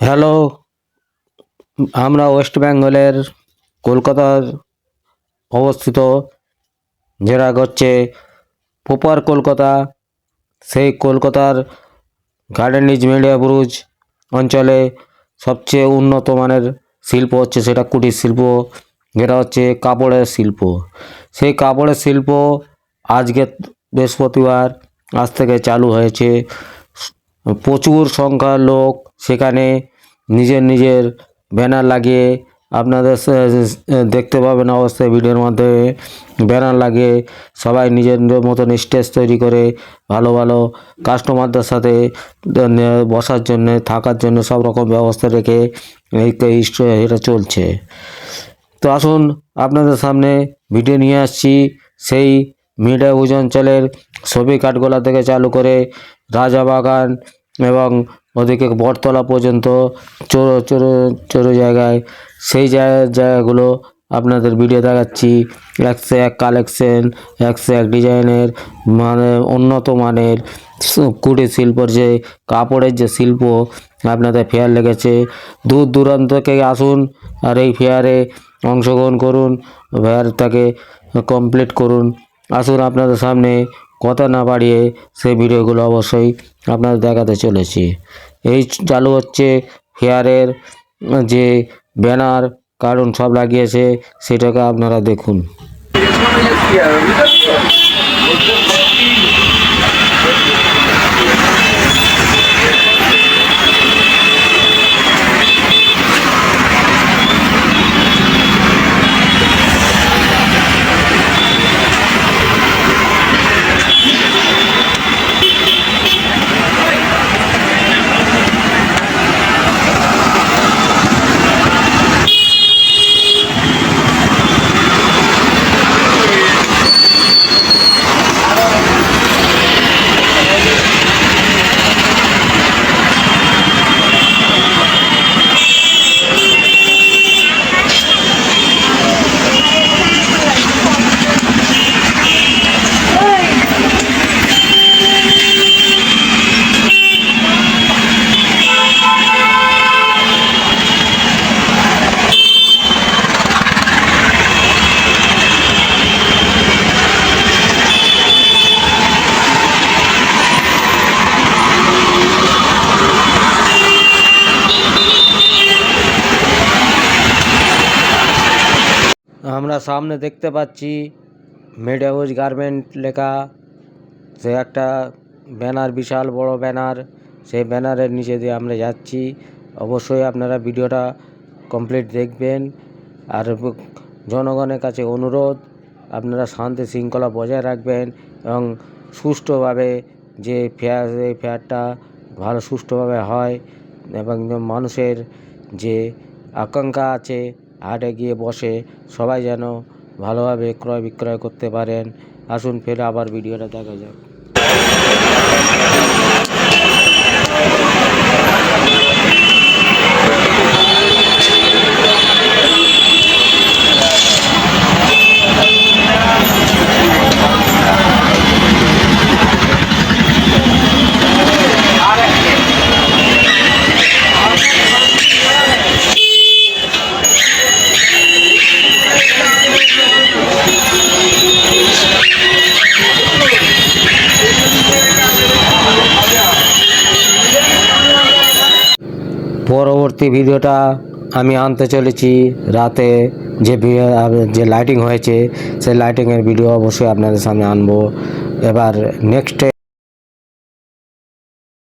Hello, আমরা West বেঙ্গলের কলকাতার অবস্থিত, যেটা হচ্ছে প্রপার কলকাতা। সেই কলকাতার গার্ডেনিজ মিডিয়া ব্রুজ অঞ্চলে সবচেয়ে উন্নত মানের শিল্প হচ্ছে সেটা কুটির শিল্প, যেটা হচ্ছে কাপড়ের শিল্প। সেই কাপড়ের শিল্প আজকে বৃহস্পতিবার আজ থেকে চালু হয়েছে। প্রচুর সংখ্যার লোক সেখানে নিজের নিজের ব্যানার লাগিয়ে, আপনাদের দেখতে পাবেন অবশ্যই ভিডিওর মাধ্যমে, ব্যানার লাগিয়ে সবাই নিজের মতন স্টেজ তৈরি করে ভালো ভালো কাস্টমারদের সাথে বসার জন্যে, থাকার জন্য সব রকম ব্যবস্থা রেখে এটা চলছে। তো আসুন আপনাদের সামনে ভিডিও নিয়ে আসছি সেই মিডিয়া ব্রুজ অঞ্চলের ছবি কাঠগোলা থেকে চালু করে রাজাবাগান এবং ওদিকে বটতলা পর্যন্ত চোরো চোরো চোরো জায়গায়, সেই জায়গাগুলো আপনাদের ভিডিও দেখাচ্ছি। একশো এক কালেকশন, একশো এক ডিজাইনের, মানে উন্নত মানের কুটির শিল্পর যে কাপড়ের যে শিল্প আপনাদের ফেয়ার লেগেছে। দূর দূরান্ত থেকে আসুন আর এই ফেয়ারে অংশগ্রহণ করুন, ফেয়ারটাকে কমপ্লিট করুন। আসুন আপনাদের সামনে কথা না বাড়িয়ে সেই ভিডিওগুলো অবশ্যই আপনাদের দেখাতে চলেছি। এই চালু হচ্ছে ফেয়ারের যে ব্যানার, কারণ সব লাগিয়েছে সেটাকে আপনারা দেখুন। আমরা সামনে দেখতে পাচ্ছি মিডিয়া ব্রুজ গার্মেন্ট লেখা, সে একটা ব্যানার, বিশাল বড় ব্যানার। সেই ব্যানারের নিচে দিয়ে আমরা যাচ্ছি। অবশ্যই আপনারা ভিডিওটা কমপ্লিট দেখবেন। আর জনগণের কাছে অনুরোধ, আপনারা শান্তি শৃঙ্খলা বজায় রাখবেন এবং সুষ্ঠুভাবে যে ফেয়ার, এই ফেয়ারটা ভালো সুষ্ঠুভাবে হয় এবং মানুষের যে আকাঙ্ক্ষা আছে হাটে গিয়ে বসে সবাই যেন ভালোভাবে ক্রয় বিক্রয় করতে পারেন। আসুন ফের আবার ভিডিওটা দেখা যাক। পরবর্তী ভিডিওটা আমি আনতে চলেছি রাতে, যে লাইটিং হয়েছে সেই লাইটিংয়ের ভিডিও অবশ্যই আপনাদের সামনে আনবো। এবার নেক্সট